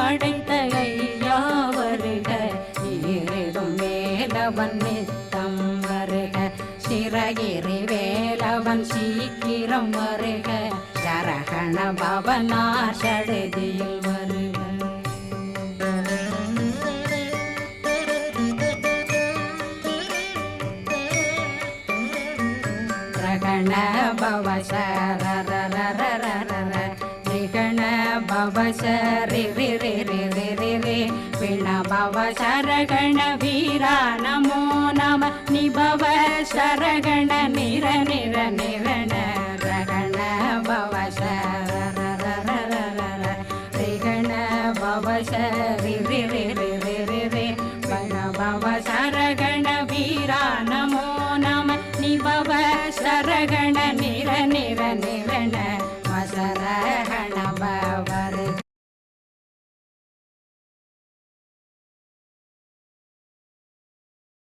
படைத்த ஐயா வருக, ஈரிடும் வேலவன் நித்தம் வருக, சிறகிரி வேலவன் சீக்கிரம் வருக, சரகண பவனார் சடுதியில் வருக. ரகண பவ சரரரரரர ரிகண பவ சரி ரி ரி ரி ரி ரி ரி பிண பவ சரகண வீரா நமோ நம நிபவ சரகண நிர நிர நிரண ரகண பவ சரரரரரர ரிகண பவ சரி